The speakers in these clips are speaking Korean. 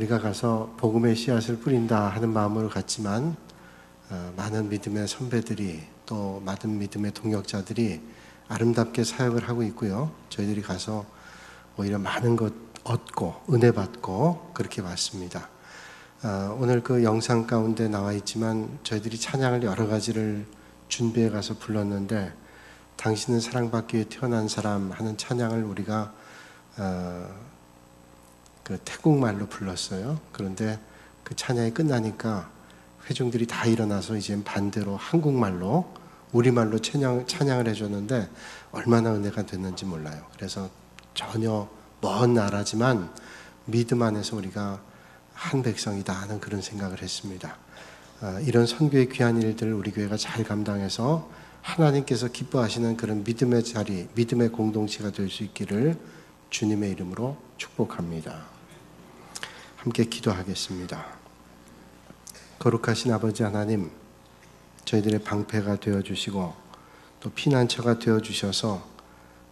우리가 가서 복음의 씨앗을 뿌린다 하는 마음으로 갔지만 많은 믿음의 선배들이 또 많은 믿음의 동역자들이 아름답게 사역을 하고 있고요. 저희들이 가서 오히려 많은 것 얻고 은혜 받고 그렇게 왔습니다. 오늘 그 영상 가운데 나와 있지만 저희들이 찬양을 여러 가지를 준비해 가서 불렀는데 당신은 사랑받기 위해 태어난 사람 하는 찬양을 우리가 그 태국말로 불렀어요. 그런데 그 찬양이 끝나니까 회중들이 다 일어나서 이제 반대로 한국말로 우리말로 찬양을 해줬는데 얼마나 은혜가 됐는지 몰라요. 그래서 전혀 먼 나라지만 믿음 안에서 우리가 한 백성이다 하는 그런 생각을 했습니다. 이런 선교의 귀한 일들을 우리 교회가 잘 감당해서 하나님께서 기뻐하시는 그런 믿음의 자리, 믿음의 공동체가 될 수 있기를 주님의 이름으로 축복합니다. 함께 기도하겠습니다. 거룩하신 아버지 하나님, 저희들의 방패가 되어주시고 또 피난처가 되어주셔서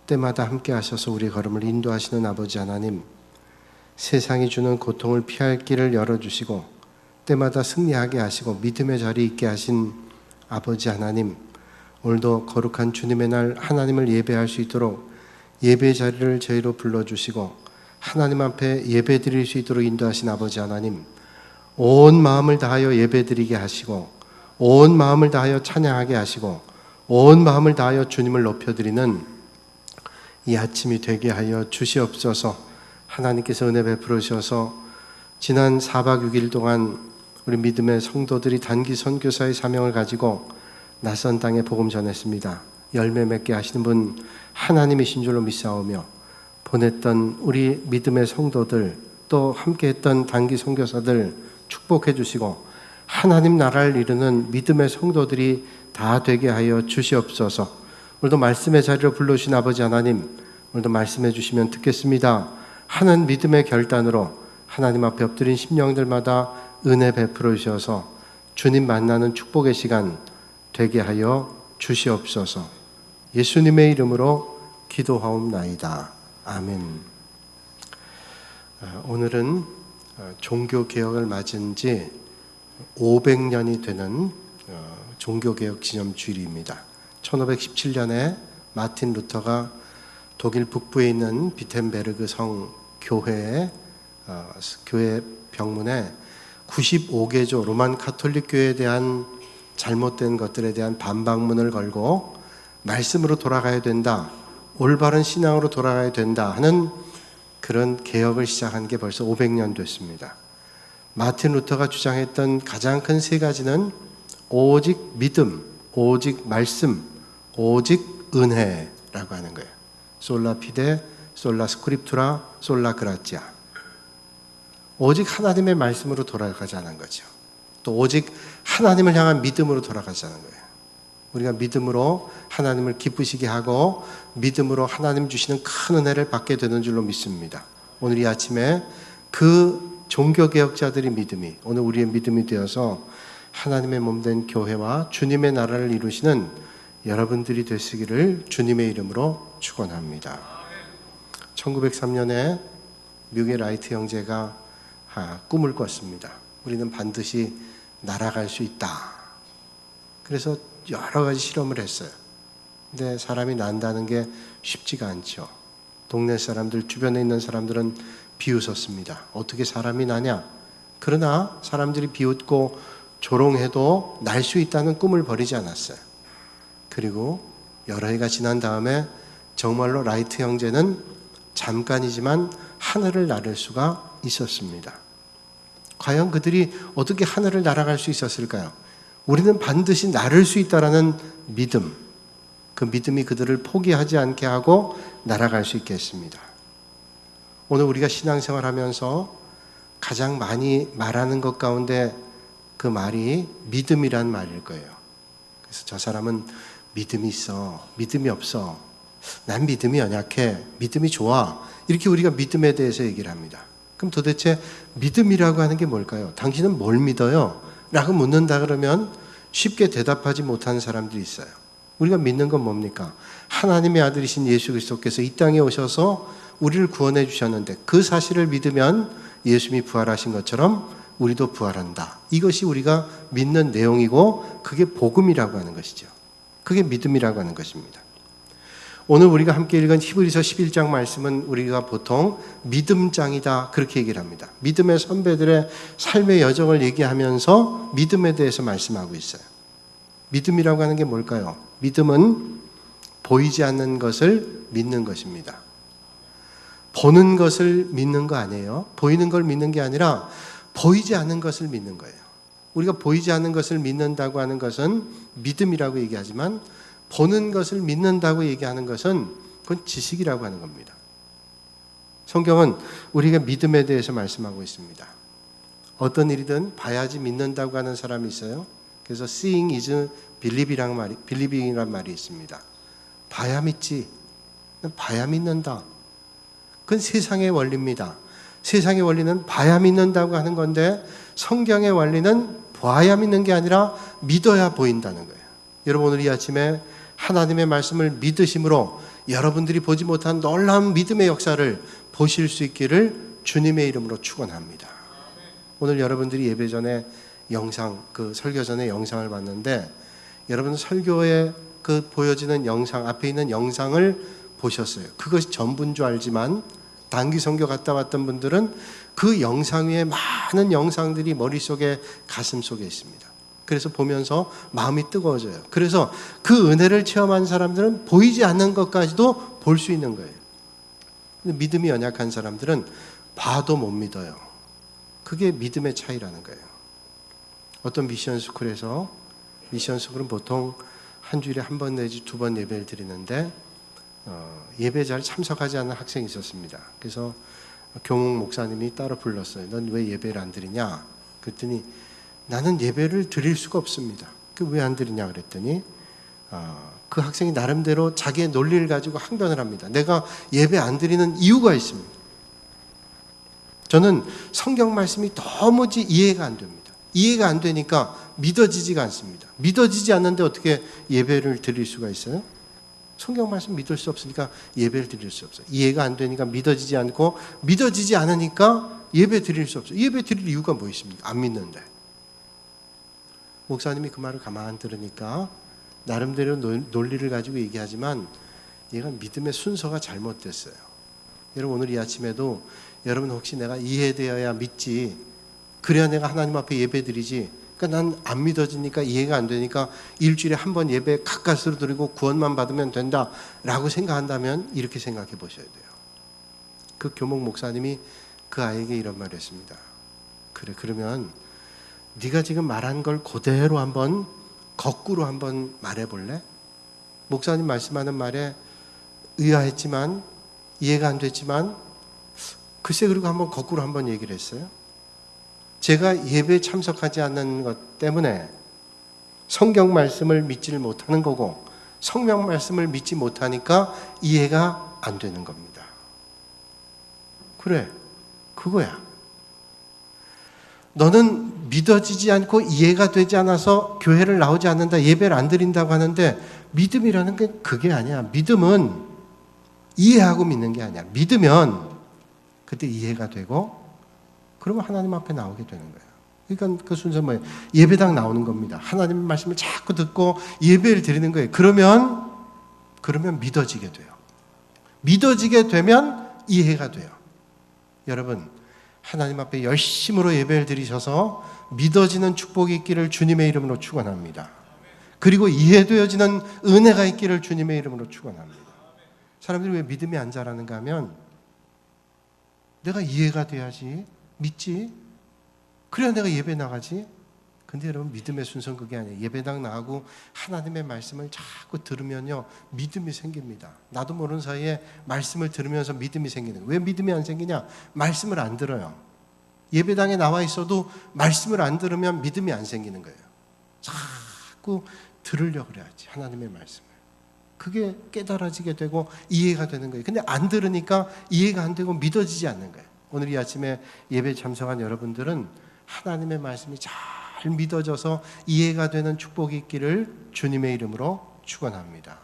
때마다 함께 하셔서 우리 걸음을 인도하시는 아버지 하나님, 세상이 주는 고통을 피할 길을 열어주시고 때마다 승리하게 하시고 믿음의 자리에 있게 하신 아버지 하나님, 오늘도 거룩한 주님의 날 하나님을 예배할 수 있도록 예배 자리를 저희로 불러주시고 하나님 앞에 예배 드릴 수 있도록 인도하신 아버지 하나님, 온 마음을 다하여 예배 드리게 하시고 온 마음을 다하여 찬양하게 하시고 온 마음을 다하여 주님을 높여드리는 이 아침이 되게 하여 주시옵소서. 하나님께서 은혜 베풀어 주셔서 지난 4박 6일 동안 우리 믿음의 성도들이 단기 선교사의 사명을 가지고 낯선 땅에 복음 전했습니다. 열매 맺게 하시는 분 하나님이신 줄로 믿사오며 보냈던 우리 믿음의 성도들 또 함께했던 단기 선교사들 축복해 주시고 하나님 나라를 이루는 믿음의 성도들이 다 되게 하여 주시옵소서. 오늘도 말씀의 자리로 불러주신 아버지 하나님, 오늘도 말씀해 주시면 듣겠습니다 하는 믿음의 결단으로 하나님 앞에 엎드린 심령들마다 은혜 베풀어 주셔서 주님 만나는 축복의 시간 되게 하여 주시옵소서. 예수님의 이름으로 기도하옵나이다. 아멘. 오늘은 종교개혁을 맞은 지 500년이 되는 종교개혁 기념 주일입니다. 1517년에 마틴 루터가 독일 북부에 있는 비텐베르그 성 교회 병문에 95개조 로만 가톨릭 교회에 대한 잘못된 것들에 대한 반박문을 걸고 말씀으로 돌아가야 된다, 올바른 신앙으로 돌아가야 된다 하는 그런 개혁을 시작한 게 벌써 500년 됐습니다. 마틴 루터가 주장했던 가장 큰 세 가지는 오직 믿음, 오직 말씀, 오직 은혜라고 하는 거예요. 솔라 피데, 솔라 스크립투라, 솔라 그라티아. 오직 하나님의 말씀으로 돌아가자는 거죠. 또 오직 하나님을 향한 믿음으로 돌아가자는 거예요. 우리가 믿음으로 하나님을 기쁘시게 하고 믿음으로 하나님 주시는 큰 은혜를 받게 되는 줄로 믿습니다. 오늘 이 아침에 그 종교개혁자들의 믿음이 오늘 우리의 믿음이 되어서 하나님의 몸된 교회와 주님의 나라를 이루시는 여러분들이 되시기를 주님의 이름으로 축원합니다. 1903년에 미국의 라이트 형제가 꿈을 꿨습니다. 우리는 반드시 날아갈 수 있다. 그래서 여러 가지 실험을 했어요. 근데 사람이 난다는 게 쉽지가 않죠. 동네 사람들, 주변에 있는 사람들은 비웃었습니다. 어떻게 사람이 나냐? 그러나 사람들이 비웃고 조롱해도 날 수 있다는 꿈을 버리지 않았어요. 그리고 여러 해가 지난 다음에 정말로 라이트 형제는 잠깐이지만 하늘을 나를 수가 있었습니다. 과연 그들이 어떻게 하늘을 날아갈 수 있었을까요? 우리는 반드시 나를 수 있다라는 믿음, 그 믿음이 그들을 포기하지 않게 하고 날아갈 수 있게 했습니다. 오늘 우리가 신앙생활하면서 가장 많이 말하는 것 가운데 그 말이 믿음이란 말일 거예요. 그래서 저 사람은 믿음이 있어, 믿음이 없어, 난 믿음이 연약해, 믿음이 좋아, 이렇게 우리가 믿음에 대해서 얘기를 합니다. 그럼 도대체 믿음이라고 하는 게 뭘까요? 당신은 뭘 믿어요? 라고 묻는다 그러면 쉽게 대답하지 못하는 사람들이 있어요. 우리가 믿는 건 뭡니까? 하나님의 아들이신 예수 그리스도께서 이 땅에 오셔서 우리를 구원해 주셨는데 그 사실을 믿으면 예수님이 부활하신 것처럼 우리도 부활한다. 이것이 우리가 믿는 내용이고 그게 복음이라고 하는 것이죠. 그게 믿음이라고 하는 것입니다. 오늘 우리가 함께 읽은 히브리서 11장 말씀은 우리가 보통 믿음장이다 그렇게 얘기를 합니다. 믿음의 선배들의 삶의 여정을 얘기하면서 믿음에 대해서 말씀하고 있어요. 믿음이라고 하는 게 뭘까요? 믿음은 보이지 않는 것을 믿는 것입니다. 보는 것을 믿는 거 아니에요. 보이는 걸 믿는 게 아니라 보이지 않는 것을 믿는 거예요. 우리가 보이지 않는 것을 믿는다고 하는 것은 믿음이라고 얘기하지만 보는 것을 믿는다고 얘기하는 것은 그건 지식이라고 하는 겁니다. 성경은 우리가 믿음에 대해서 말씀하고 있습니다. 어떤 일이든 봐야지 믿는다고 하는 사람이 있어요. 그래서 seeing is believing이란 말이 있습니다. 봐야 믿지. 봐야 믿는다. 그건 세상의 원리입니다. 세상의 원리는 봐야 믿는다고 하는 건데 성경의 원리는 봐야 믿는 게 아니라 믿어야 보인다는 거예요. 여러분 오늘 이 아침에 하나님의 말씀을 믿으심으로 여러분들이 보지 못한 놀라운 믿음의 역사를 보실 수 있기를 주님의 이름으로 축원합니다. 오늘 여러분들이 예배 전에 영상, 설교 전에 영상을 봤는데 여러분 설교에 보여지는 영상, 앞에 있는 영상을 보셨어요. 그것이 전부인 줄 알지만 단기 선교 갔다 왔던 분들은 그 영상 위에 많은 영상들이 머릿속에 가슴속에 있습니다. 그래서 보면서 마음이 뜨거워져요. 그래서 그 은혜를 체험한 사람들은 보이지 않는 것까지도 볼 수 있는 거예요. 근데 믿음이 연약한 사람들은 봐도 못 믿어요. 그게 믿음의 차이라는 거예요. 어떤 미션 스쿨에서 미션 스쿨은 보통 한 주일에 한 번 내지 두 번 예배를 드리는데 예배 잘 참석하지 않는 학생이 있었습니다. 그래서 교목 목사님이 따로 불렀어요. 넌 왜 예배를 안 드리냐? 그랬더니 나는 예배를 드릴 수가 없습니다. 왜 안 드리냐 그랬더니 그 학생이 나름대로 자기의 논리를 가지고 항변을 합니다. 내가 예배 안 드리는 이유가 있습니다. 저는 성경 말씀이 도무지 이해가 안 됩니다. 이해가 안 되니까 믿어지지가 않습니다. 믿어지지 않는데 어떻게 예배를 드릴 수가 있어요? 성경 말씀 믿을 수 없으니까 예배를 드릴 수 없어요. 이해가 안 되니까 믿어지지 않고 믿어지지 않으니까 예배 드릴 수 없어요. 예배 드릴 이유가 뭐 있습니까? 안 믿는데. 목사님이 그 말을 가만히 들으니까 나름대로 논리를 가지고 얘기하지만 얘가 믿음의 순서가 잘못됐어요. 여러분 오늘 이 아침에도 여러분 혹시 내가 이해되어야 믿지 그래야 내가 하나님 앞에 예배 드리지 그러니까 난 안 믿어지니까 이해가 안 되니까 일주일에 한 번 예배 가까스로 드리고 구원만 받으면 된다라고 생각한다면 이렇게 생각해 보셔야 돼요. 그 교목 목사님이 그 아이에게 이런 말을 했습니다. 그래 그러면 네가 지금 말한 걸 그대로 한번 거꾸로 한번 말해볼래? 목사님 말씀하는 말에 의아했지만 이해가 안 됐지만 글쎄 그리고 한번 거꾸로 한번 얘기를 했어요. 제가 예배에 참석하지 않는 것 때문에 성경 말씀을 믿지를 못하는 거고 성경 말씀을 믿지 못하니까 이해가 안 되는 겁니다. 그래 그거야. 너는 믿어지지 않고 이해가 되지 않아서 교회를 나오지 않는다, 예배를 안 드린다고 하는데 믿음이라는 게 그게 아니야. 믿음은 이해하고 믿는 게 아니야. 믿으면 그때 이해가 되고 그러면 하나님 앞에 나오게 되는 거예요. 그러니까 그 순서 뭐예요? 예배당 나오는 겁니다. 하나님의 말씀을 자꾸 듣고 예배를 드리는 거예요. 그러면 믿어지게 돼요. 믿어지게 되면 이해가 돼요. 여러분 하나님 앞에 열심으로 예배를 드리셔서 믿어지는 축복이 있기를 주님의 이름으로 축원합니다. 그리고 이해되어지는 은혜가 있기를 주님의 이름으로 축원합니다. 사람들이 왜 믿음이 안 자라는가 하면 내가 이해가 돼야지 믿지 그래야 내가 예배 나가지. 근데 여러분 믿음의 순서는 그게 아니에요. 예배당 나가고 하나님의 말씀을 자꾸 들으면요 믿음이 생깁니다. 나도 모르는 사이에 말씀을 들으면서 믿음이 생기는 거예요. 왜 믿음이 안 생기냐? 말씀을 안 들어요. 예배당에 나와 있어도 말씀을 안 들으면 믿음이 안 생기는 거예요. 자꾸 들으려고 그래야지 하나님의 말씀을. 그게 깨달아지게 되고 이해가 되는 거예요. 근데 안 들으니까 이해가 안 되고 믿어지지 않는 거예요. 오늘 이 아침에 예배 참석한 여러분들은 하나님의 말씀이 잘 믿어져서 이해가 되는 축복이 있기를 주님의 이름으로 축원합니다.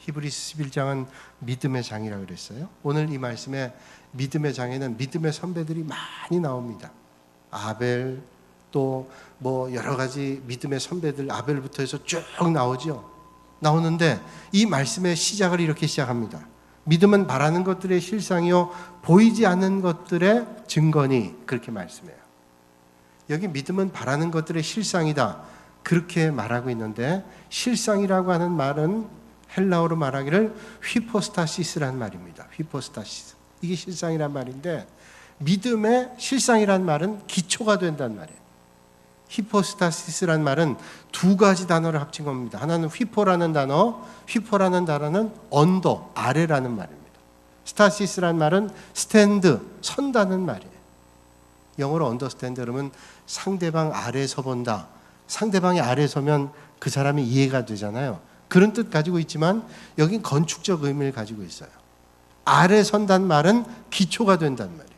히브리서 11장은 믿음의 장이라고 그랬어요. 오늘 이 말씀에 믿음의 장에는 믿음의 선배들이 많이 나옵니다. 아벨, 또 뭐 여러 가지 믿음의 선배들, 아벨부터 해서 쭉 나오죠. 나오는데 이 말씀의 시작을 이렇게 시작합니다. 믿음은 바라는 것들의 실상이요 보이지 않는 것들의 증거니, 그렇게 말씀해요. 여기 믿음은 바라는 것들의 실상이다, 그렇게 말하고 있는데, 실상이라고 하는 말은 헬라어로 말하기를 휘포스타시스라는 말입니다. 휘포스타시스, 이게 실상이란 말인데, 믿음의 실상이란 말은 기초가 된다는 말이에요. 히포스타시스란 말은 두 가지 단어를 합친 겁니다. 하나는 휘포라는 단어, 휘포라는 단어는 언더, 아래라는 말입니다. 스타시스란 말은 스탠드, 선다는 말이에요. 영어로 언더스탠드 그러면 상대방 아래 서본다. 상대방이 아래 서면 그 사람이 이해가 되잖아요. 그런 뜻 가지고 있지만 여긴 건축적 의미를 가지고 있어요. 아래 선다는 말은 기초가 된다는 말이에요.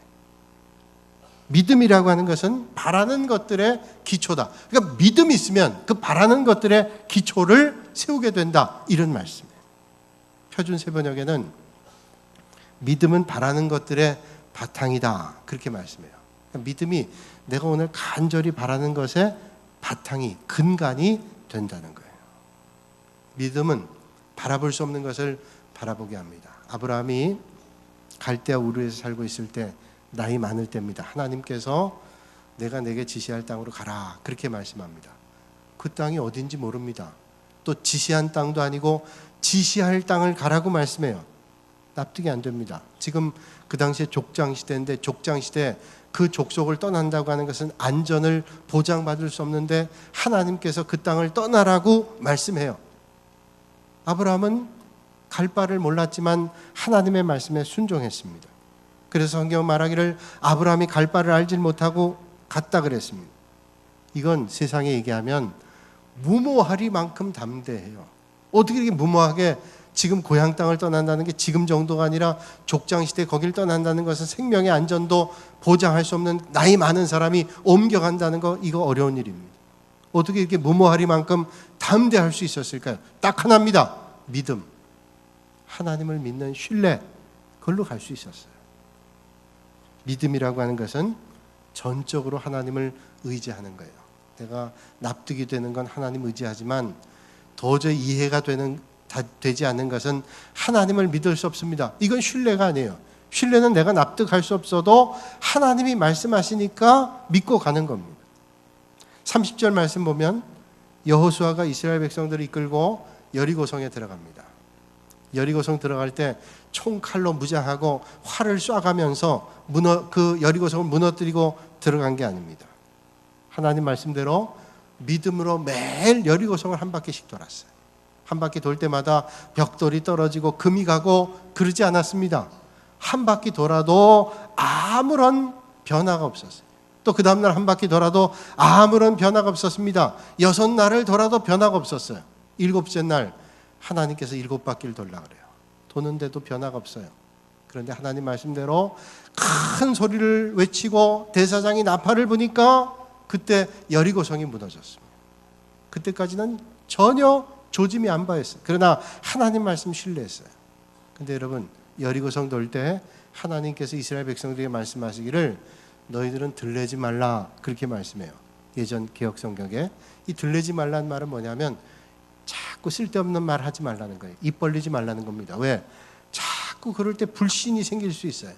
믿음이라고 하는 것은 바라는 것들의 기초다. 그러니까 믿음이 있으면 그 바라는 것들의 기초를 세우게 된다, 이런 말씀이에요. 표준 세번역에는 믿음은 바라는 것들의 바탕이다, 그렇게 말씀해요. 그러니까 믿음이 내가 오늘 간절히 바라는 것의 바탕이, 근간이 된다는 거예요. 믿음은 바라볼 수 없는 것을 바라보게 합니다. 아브라함이 갈대아 우르에서 살고 있을 때, 나이 많을 때입니다. 하나님께서 내가 내게 지시할 땅으로 가라, 그렇게 말씀합니다. 그 땅이 어딘지 모릅니다. 또 지시한 땅도 아니고 지시할 땅을 가라고 말씀해요. 납득이 안 됩니다. 지금 그 당시에 족장시대인데, 족장시대에 그 족속을 떠난다고 하는 것은 안전을 보장받을 수 없는데 하나님께서 그 땅을 떠나라고 말씀해요. 아브라함은 갈 바를 몰랐지만 하나님의 말씀에 순종했습니다. 그래서 성경 말하기를 아브라함이 갈 바를 알지 못하고 갔다 그랬습니다. 이건 세상에 얘기하면 무모하리만큼 담대해요. 어떻게 이렇게 무모하게 지금 고향 땅을 떠난다는 게 지금 정도가 아니라 족장시대 거길 떠난다는 것은 생명의 안전도 보장할 수 없는 나이 많은 사람이 옮겨간다는 거, 이거 어려운 일입니다. 어떻게 이렇게 무모하리만큼 담대할 수 있었을까요? 딱 하나입니다. 믿음. 하나님을 믿는 신뢰, 그걸로 갈 수 있었어요. 믿음이라고 하는 것은 전적으로 하나님을 의지하는 거예요. 내가 납득이 되는 건 하나님 의지하지만 도저히 이해가 되지 않는 것은 하나님을 믿을 수 없습니다. 이건 신뢰가 아니에요. 신뢰는 내가 납득할 수 없어도 하나님이 말씀하시니까 믿고 가는 겁니다. 30절 말씀 보면 여호수아가 이스라엘 백성들을 이끌고 여리고성에 들어갑니다. 여리고성 들어갈 때 총칼로 무장하고 활을 쏴가면서 그 여리고성을 무너뜨리고 들어간 게 아닙니다. 하나님 말씀대로 믿음으로 매일 여리고성을 한 바퀴씩 돌았어요. 한 바퀴 돌 때마다 벽돌이 떨어지고 금이 가고 그러지 않았습니다. 한 바퀴 돌아도 아무런 변화가 없었어요. 또 그 다음날 한 바퀴 돌아도 아무런 변화가 없었습니다. 6날을 돌아도 변화가 없었어요. 7째 날 하나님께서 7바퀴를 돌라 그래요. 도는데도 변화가 없어요. 그런데 하나님 말씀대로 큰 소리를 외치고 대사장이 나팔을 부니까 그때 여리고성이 무너졌습니다. 그때까지는 전혀 조짐이 안 보였어요. 그러나 하나님 말씀 신뢰했어요. 근데 여러분, 여리고성 돌 때 하나님께서 이스라엘 백성들에게 말씀하시기를 너희들은 들레지 말라, 그렇게 말씀해요. 예전 개혁 성경에 이 들레지 말라는 말은 뭐냐면 자꾸 쓸데없는 말 하지 말라는 거예요. 입 벌리지 말라는 겁니다. 왜? 자꾸 그럴 때 불신이 생길 수 있어요.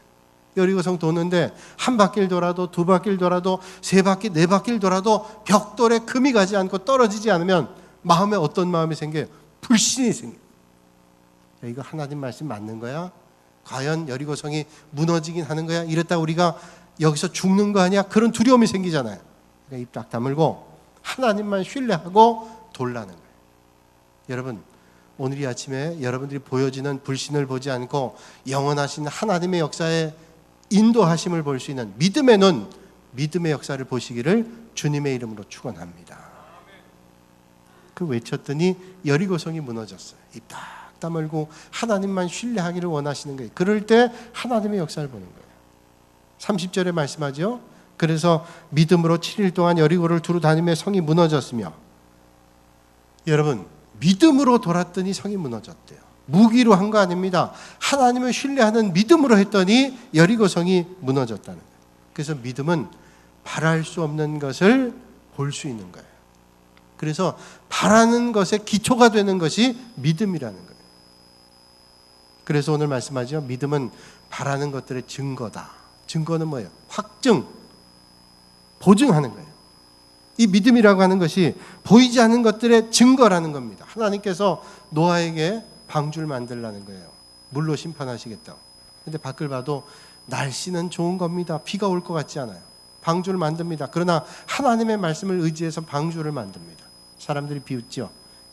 여리고성 도는데 한 바퀴를 돌아도 두 바퀴를 돌아도 세 바퀴 네 바퀴를 돌아도 벽돌에 금이 가지 않고 떨어지지 않으면 마음에 어떤 마음이 생겨요? 불신이 생겨요. 이거 하나님 말씀 맞는 거야? 과연 여리고성이 무너지긴 하는 거야? 이랬다 우리가 여기서 죽는 거 아니야? 그런 두려움이 생기잖아요. 그러니까 입 딱 다물고 하나님만 신뢰하고 돌라는 거예요. 여러분, 오늘 이 아침에 여러분들이 보여지는 불신을 보지 않고 영원하신 하나님의 역사에 인도하심을 볼 수 있는 믿음의 눈, 믿음의 역사를 보시기를 주님의 이름으로 축원합니다. 그 외쳤더니 여리고성이 무너졌어요. 입 딱 다물고 하나님만 신뢰하기를 원하시는 거예요. 그럴 때 하나님의 역사를 보는 거예요. 30절에 말씀하죠. 그래서 믿음으로 7일 동안 여리고를 두루 다니며 성이 무너졌으며, 여러분 믿음으로 돌았더니 성이 무너졌대요. 무기로 한 거 아닙니다. 하나님을 신뢰하는 믿음으로 했더니 여리고성이 무너졌다는 거예요. 그래서 믿음은 바랄 수 없는 것을 볼 수 있는 거예요. 그래서 바라는 것의 기초가 되는 것이 믿음이라는 거예요. 그래서 오늘 말씀하죠. 믿음은 바라는 것들의 증거다. 증거는 뭐예요? 확증, 보증하는 거예요. 이 믿음이라고 하는 것이 보이지 않는 것들의 증거라는 겁니다. 하나님께서 노아에게 방주를 만들라는 거예요. 물로 심판하시겠다고. 근데 밖을 봐도 날씨는 좋은 겁니다. 비가 올 것 같지 않아요. 방주를 만듭니다. 그러나 하나님의 말씀을 의지해서 방주를 만듭니다. 사람들이 비웃죠.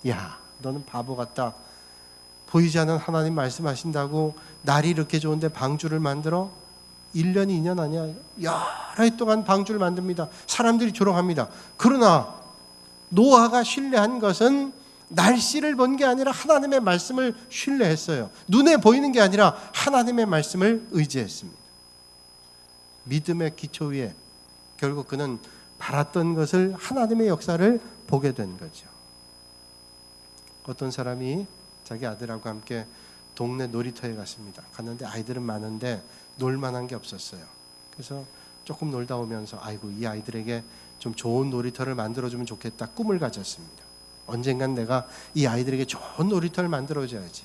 야, 너는 바보 같다. 보이지 않는 하나님 말씀하신다고 날이 이렇게 좋은데 방주를 만들어? 1년, 2년 아니야. 여러 해 동안 방주를 만듭니다. 사람들이 조롱합니다. 그러나 노아가 신뢰한 것은 날씨를 본 게 아니라 하나님의 말씀을 신뢰했어요. 눈에 보이는 게 아니라 하나님의 말씀을 의지했습니다. 믿음의 기초 위에 결국 그는 바랐던 것을 하나님의 역사를 보게 된 거죠. 어떤 사람이 자기 아들하고 함께 동네 놀이터에 갔습니다. 갔는데 아이들은 많은데 놀만한 게 없었어요. 그래서 조금 놀다 오면서 아이고 이 아이들에게 좀 좋은 놀이터를 만들어주면 좋겠다 꿈을 가졌습니다. 언젠간 내가 이 아이들에게 좋은 놀이터를 만들어줘야지.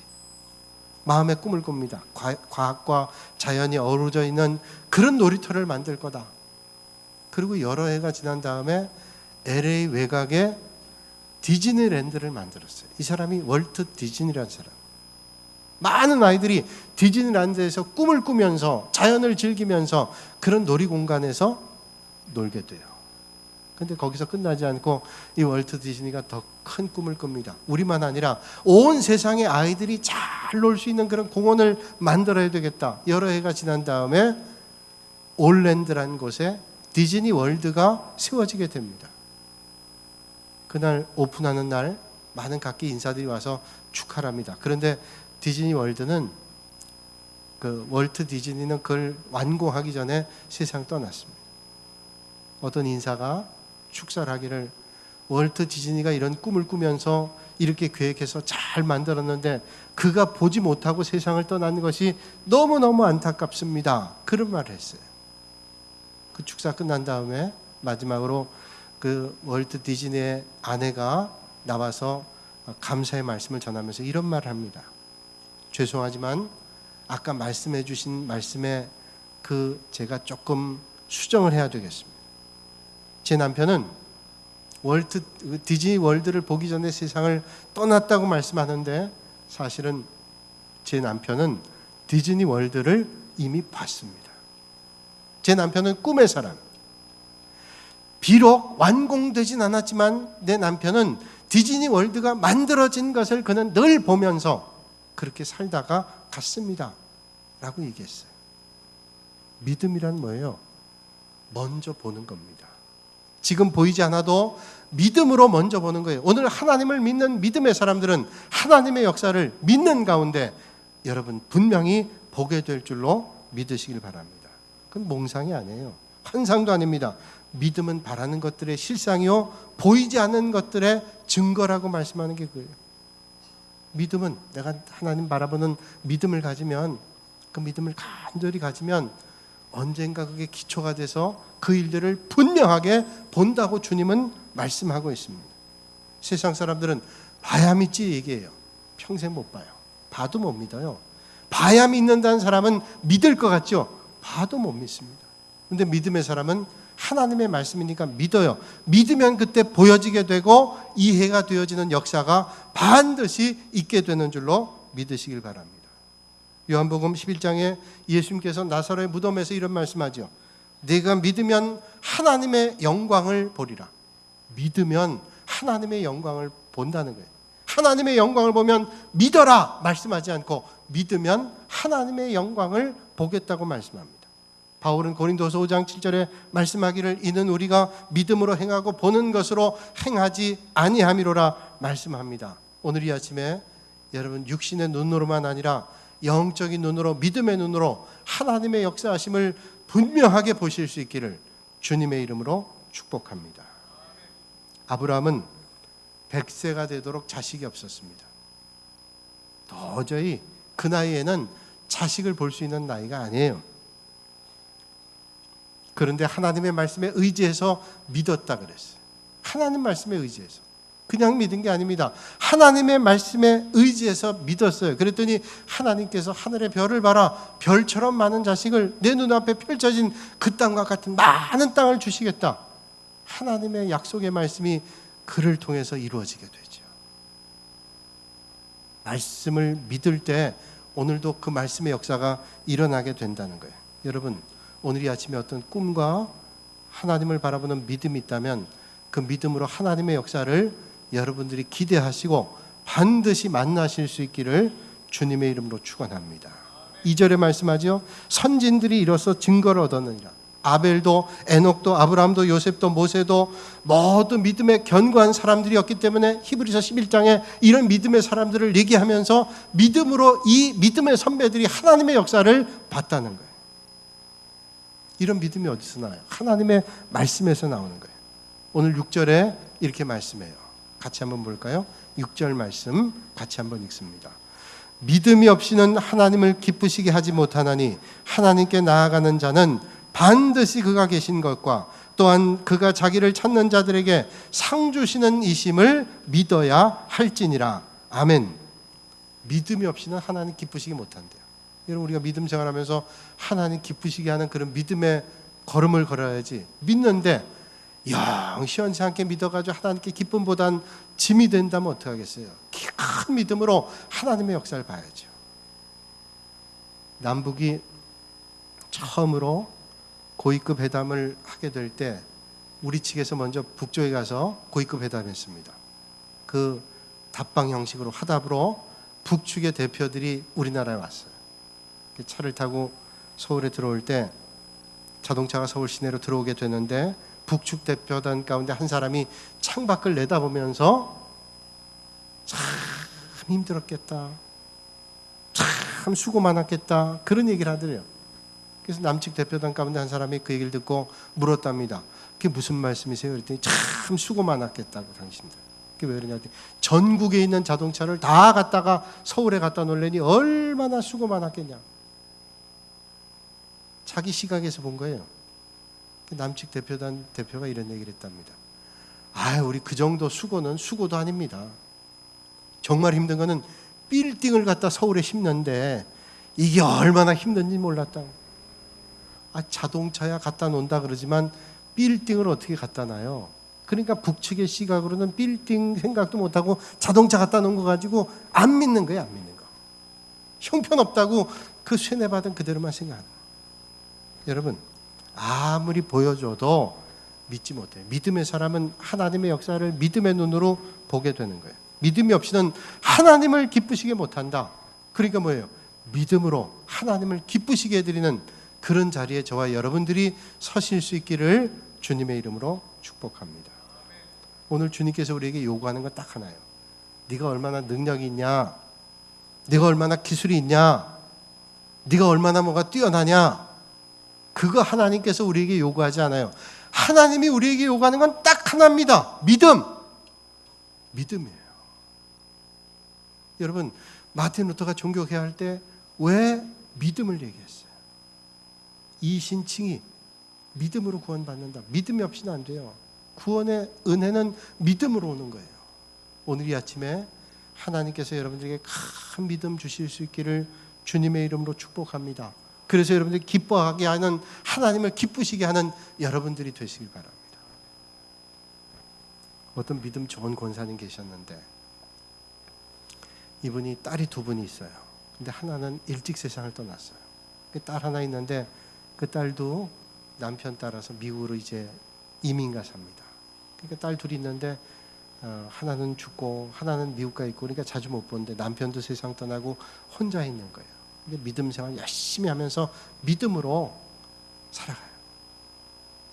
마음의 꿈을 꿉니다. 과학과 자연이 어우러져 있는 그런 놀이터를 만들 거다. 그리고 여러 해가 지난 다음에 LA 외곽에 디즈니랜드를 만들었어요. 이 사람이 월트 디즈니라는 사람. 많은 아이들이 디즈니랜드에서 꿈을 꾸면서 자연을 즐기면서 그런 놀이공간에서 놀게 돼요. 근데 거기서 끝나지 않고 이 월트 디즈니가 더 큰 꿈을 꿉니다. 우리만 아니라 온 세상의 아이들이 잘 놀 수 있는 그런 공원을 만들어야 되겠다. 여러 해가 지난 다음에 올랜드라는 곳에 디즈니 월드가 세워지게 됩니다. 그날 오픈하는 날 많은 각기 인사들이 와서 축하를 합니다. 그런데 디즈니 월드는 월트 디즈니는 그걸 완공하기 전에 세상 떠났습니다. 어떤 인사가 축사를 하기를 월트 디즈니가 이런 꿈을 꾸면서 이렇게 계획해서 잘 만들었는데 그가 보지 못하고 세상을 떠나는 것이 너무너무 안타깝습니다. 그런 말을 했어요. 그 축사 끝난 다음에 마지막으로 그 월트 디즈니의 아내가 나와서 감사의 말씀을 전하면서 이런 말을 합니다. 죄송하지만 아까 말씀해 주신 말씀에 제가 조금 수정을 해야 되겠습니다. 제 남편은 디즈니 월드를 보기 전에 세상을 떠났다고 말씀하는데 사실은 제 남편은 디즈니 월드를 이미 봤습니다. 제 남편은 꿈의 사람. 비록 완공되진 않았지만 내 남편은 디즈니 월드가 만들어진 것을 그는 늘 보면서 그렇게 살다가 갔습니다. 라고 얘기했어요. 믿음이란 뭐예요? 먼저 보는 겁니다. 지금 보이지 않아도 믿음으로 먼저 보는 거예요. 오늘 하나님을 믿는 믿음의 사람들은 하나님의 역사를 믿는 가운데 여러분 분명히 보게 될 줄로 믿으시길 바랍니다. 그건 몽상이 아니에요. 환상도 아닙니다. 믿음은 바라는 것들의 실상이요 보이지 않는 것들의 증거라고 말씀하는 게 그거예요. 믿음은 내가 하나님 바라보는 믿음을 가지면 그 믿음을 간절히 가지면 언젠가 그게 기초가 돼서 그 일들을 분명하게 본다고 주님은 말씀하고 있습니다. 세상 사람들은 봐야 믿지 얘기해요. 평생 못 봐요. 봐도 못 믿어요. 봐야 믿는다는 사람은 믿을 것 같죠? 봐도 못 믿습니다. 그런데 믿음의 사람은 하나님의 말씀이니까 믿어요. 믿으면 그때 보여지게 되고 이해가 되어지는 역사가 반드시 있게 되는 줄로 믿으시길 바랍니다. 요한복음 11장에 예수님께서 나사로의 무덤에서 이런 말씀하죠. 네가 믿으면 하나님의 영광을 보리라. 믿으면 하나님의 영광을 본다는 거예요. 하나님의 영광을 보면 믿어라 말씀하지 않고 믿으면 하나님의 영광을 보겠다고 말씀합니다. 바울은 고린도서 5장 7절에 말씀하기를 이는 우리가 믿음으로 행하고 보는 것으로 행하지 아니함이로라 말씀합니다. 오늘 이 아침에 여러분 육신의 눈으로만 아니라 영적인 눈으로 믿음의 눈으로 하나님의 역사하심을 분명하게 보실 수 있기를 주님의 이름으로 축복합니다. 아브라함은 100세가 되도록 자식이 없었습니다. 도저히 그 나이에는 자식을 볼 수 있는 나이가 아니에요. 그런데 하나님의 말씀에 의지해서 믿었다 그랬어요. 하나님 말씀에 의지해서. 그냥 믿은 게 아닙니다. 하나님의 말씀에 의지해서 믿었어요. 그랬더니 하나님께서 하늘의 별을 봐라, 별처럼 많은 자식을 내 눈앞에 펼쳐진 그 땅과 같은 많은 땅을 주시겠다. 하나님의 약속의 말씀이 그를 통해서 이루어지게 되죠. 말씀을 믿을 때 오늘도 그 말씀의 역사가 일어나게 된다는 거예요. 여러분, 오늘 이 아침에 어떤 꿈과 하나님을 바라보는 믿음이 있다면 그 믿음으로 하나님의 역사를 여러분들이 기대하시고 반드시 만나실 수 있기를 주님의 이름으로 축원합니다. 2절에 말씀하죠. 선진들이 이로써 증거를 얻었느니라. 아벨도 에녹도 아브라함도 요셉도 모세도 모두 믿음에 견고한 사람들이었기 때문에 히브리서 11장에 이런 믿음의 사람들을 얘기하면서 믿음으로 이 믿음의 선배들이 하나님의 역사를 봤다는 거예요. 이런 믿음이 어디서 나와요? 하나님의 말씀에서 나오는 거예요. 오늘 6절에 이렇게 말씀해요. 같이 한번 볼까요? 6절 말씀 같이 한번 읽습니다. 믿음이 없이는 하나님을 기쁘시게 하지 못하나니 하나님께 나아가는 자는 반드시 그가 계신 것과 또한 그가 자기를 찾는 자들에게 상 주시는 이심을 믿어야 할지니라. 아멘. 믿음이 없이는 하나님 기쁘시게 못한대요. 여러분, 우리가 믿음 생활하면서 하나님 기쁘시게 하는 그런 믿음의 걸음을 걸어야지. 믿는데 영 시원치 않게 믿어가지고 하나님께 기쁨보단 짐이 된다면 어떡하겠어요? 큰 믿음으로 하나님의 역사를 봐야죠. 남북이 처음으로 고위급 회담을 하게 될 때 우리 측에서 먼저 북쪽에 가서 고위급 회담했습니다. 그 답방 형식으로 화답으로 북측의 대표들이 우리나라에 왔어요. 차를 타고 서울에 들어올 때 자동차가 서울 시내로 들어오게 되는데 북측 대표단 가운데 한 사람이 창밖을 내다보면서 참 힘들었겠다, 참 수고 많았겠다, 그런 얘기를 하더래요. 그래서 남측 대표단 가운데 한 사람이 그 얘기를 듣고 물었답니다. 그게 무슨 말씀이세요? 그랬더니 참 수고 많았겠다고 당신들. 그게 왜 그러냐 했더니 전국에 있는 자동차를 다 갖다가 서울에 갖다 놓으려니 얼마나 수고 많았겠냐. 자기 시각에서 본 거예요. 남측 대표단 대표가 이런 얘기를 했답니다. 우리 그 정도 수고는 수고도 아닙니다. 정말 힘든 거는 빌딩을 갖다 서울에 심는데 이게 얼마나 힘든지 몰랐다. 자동차야 갖다 놓는다 그러지만 빌딩을 어떻게 갖다 놔요? 그러니까 북측의 시각으로는 빌딩 생각도 못하고 자동차 갖다 놓은 거 가지고 안 믿는 거예요. 안 믿는 거. 형편없다고 그 쇠뇌받은 그대로만 생각하는 거예요. 여러분, 아무리 보여줘도 믿지 못해요. 믿음의 사람은 하나님의 역사를 믿음의 눈으로 보게 되는 거예요. 믿음이 없이는 하나님을 기쁘시게 못한다. 그러니까 뭐예요? 믿음으로 하나님을 기쁘시게 해드리는 그런 자리에 저와 여러분들이 서실 수 있기를 주님의 이름으로 축복합니다. 오늘 주님께서 우리에게 요구하는 건 딱 하나예요. 네가 얼마나 능력이 있냐, 네가 얼마나 기술이 있냐, 네가 얼마나 뭐가 뛰어나냐, 그거 하나님께서 우리에게 요구하지 않아요. 하나님이 우리에게 요구하는 건 딱 하나입니다. 믿음이에요. 여러분, 마틴 루터가 종교개혁 할 때 왜 믿음을 얘기했어요? 이신칭이 믿음으로 구원받는다. 믿음이 없이는 안 돼요. 구원의 은혜는 믿음으로 오는 거예요. 오늘 이 아침에 하나님께서 여러분들에게 큰 믿음 주실 수 있기를 주님의 이름으로 축복합니다. 그래서 여러분들이 기뻐하게 하는, 하나님을 기쁘시게 하는 여러분들이 되시길 바랍니다. 어떤 믿음 좋은 권사님 계셨는데 이분이 딸이 2분이 있어요. 근데 하나는 일찍 세상을 떠났어요. 딸 하나 있는데 그 딸도 남편 따라서 미국으로 이제 이민 가 삽니다. 그러니까 딸 둘이 있는데 하나는 죽고 하나는 미국 가 있고, 그러니까 자주 못 보는데 남편도 세상 떠나고 혼자 있는 거예요. 근데 믿음 생활 열심히 하면서 믿음으로 살아가요.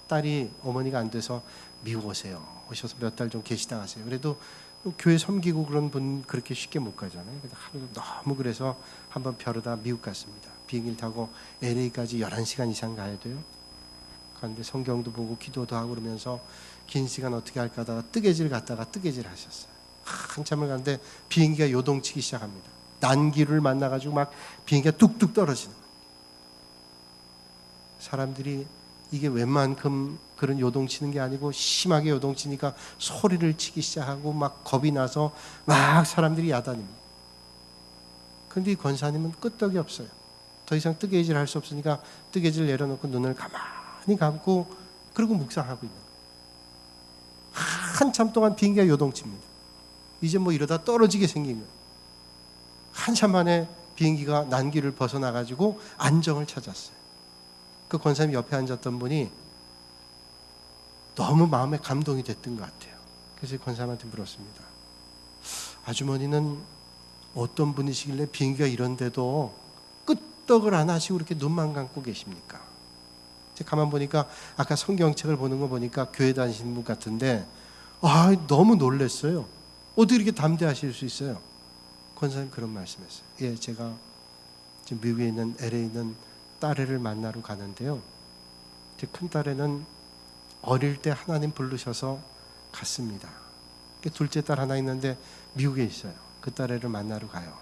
딸이 어머니가 안 돼서 미국 오세요. 오셔서 몇 달 좀 계시다 가세요. 그래도 교회 섬기고 그런 분 그렇게 쉽게 못 가잖아요. 하루 너무 그래서 한번 벼르다 미국 갔습니다. 비행기를 타고 LA까지 11시간 이상 가야 돼요. 가는데 성경도 보고 기도도 하고 그러면서 긴 시간 어떻게 할까 하다가 뜨개질 갔다가 뜨개질 하셨어요. 한참을 가는데 비행기가 요동치기 시작합니다. 난기를 만나가지고 막 비행기가 뚝뚝 떨어지는 거예요. 사람들이 이게 웬만큼 그런 요동치는 게 아니고 심하게 요동치니까 소리를 치기 시작하고 막 겁이 나서 막 사람들이 야단입니다. 그런데 이 권사님은 끄떡이 없어요. 더 이상 뜨개질 할 수 없으니까 뜨개질 내려놓고 눈을 가만히 감고 그러고 묵상하고 있는 거예요. 한참 동안 비행기가 요동칩니다. 이제 뭐 이러다 떨어지게 생긴 거예요. 한참 만에 비행기가 난기를 벗어나가지고 안정을 찾았어요. 그 권사님 옆에 앉았던 분이 너무 마음에 감동이 됐던 것 같아요. 그래서 권사님한테 물었습니다. 아주머니는 어떤 분이시길래 비행기가 이런데도 끄떡을 안 하시고 이렇게 눈만 감고 계십니까? 가만 보니까 아까 성경책을 보는 거 보니까 교회 다니시는 분 같은데 너무 놀랐어요. 어떻게 이렇게 담대하실 수 있어요? 권사님 그런 말씀했어요. 예, 제가 지금 미국에 있는 LA에 있는 딸애를 만나러 가는데요. 제 큰딸애는 어릴 때 하나님 부르셔서 갔습니다. 둘째 딸 하나 있는데 미국에 있어요. 그 딸애를 만나러 가요.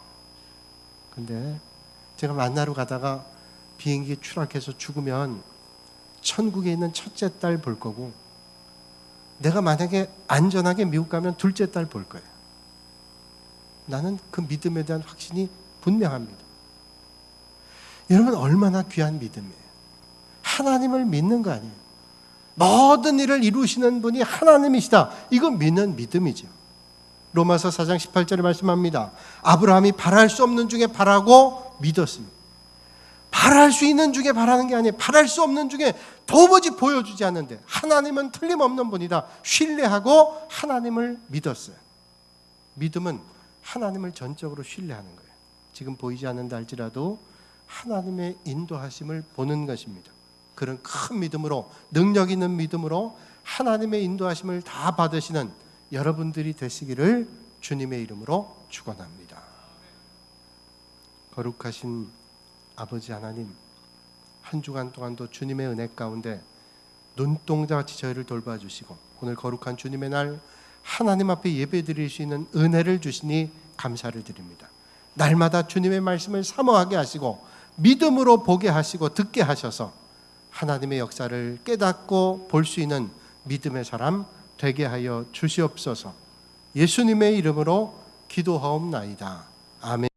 근데 제가 만나러 가다가 비행기에 추락해서 죽으면 천국에 있는 첫째 딸 볼 거고, 내가 만약에 안전하게 미국 가면 둘째 딸 볼 거예요. 나는 그 믿음에 대한 확신이 분명합니다. 여러분, 얼마나 귀한 믿음이에요. 하나님을 믿는 거 아니에요. 모든 일을 이루시는 분이 하나님이시다. 이거 믿는 믿음이죠. 로마서 4장 18절에 말씀합니다. 아브라함이 바랄 수 없는 중에 바라고 믿었습니다. 바랄 수 있는 중에 바라는 게 아니에요. 바랄 수 없는 중에 도무지 보여주지 않는데 하나님은 틀림없는 분이다. 신뢰하고 하나님을 믿었어요. 믿음은 하나님을 전적으로 신뢰하는 거예요. 지금 보이지 않는다 할지라도 하나님의 인도하심을 보는 것입니다. 그런 큰 믿음으로, 능력 있는 믿음으로 하나님의 인도하심을 다 받으시는 여러분들이 되시기를 주님의 이름으로 축원합니다. 거룩하신 아버지 하나님, 한 주간 동안도 주님의 은혜 가운데 눈동자같이 저희를 돌봐주시고 오늘 거룩한 주님의 날 하나님 앞에 예배드릴 수 있는 은혜를 주시니 감사를 드립니다. 날마다 주님의 말씀을 사모하게 하시고 믿음으로 보게 하시고 듣게 하셔서 하나님의 역사를 깨닫고 볼 수 있는 믿음의 사람 되게 하여 주시옵소서. 예수님의 이름으로 기도하옵나이다. 아멘.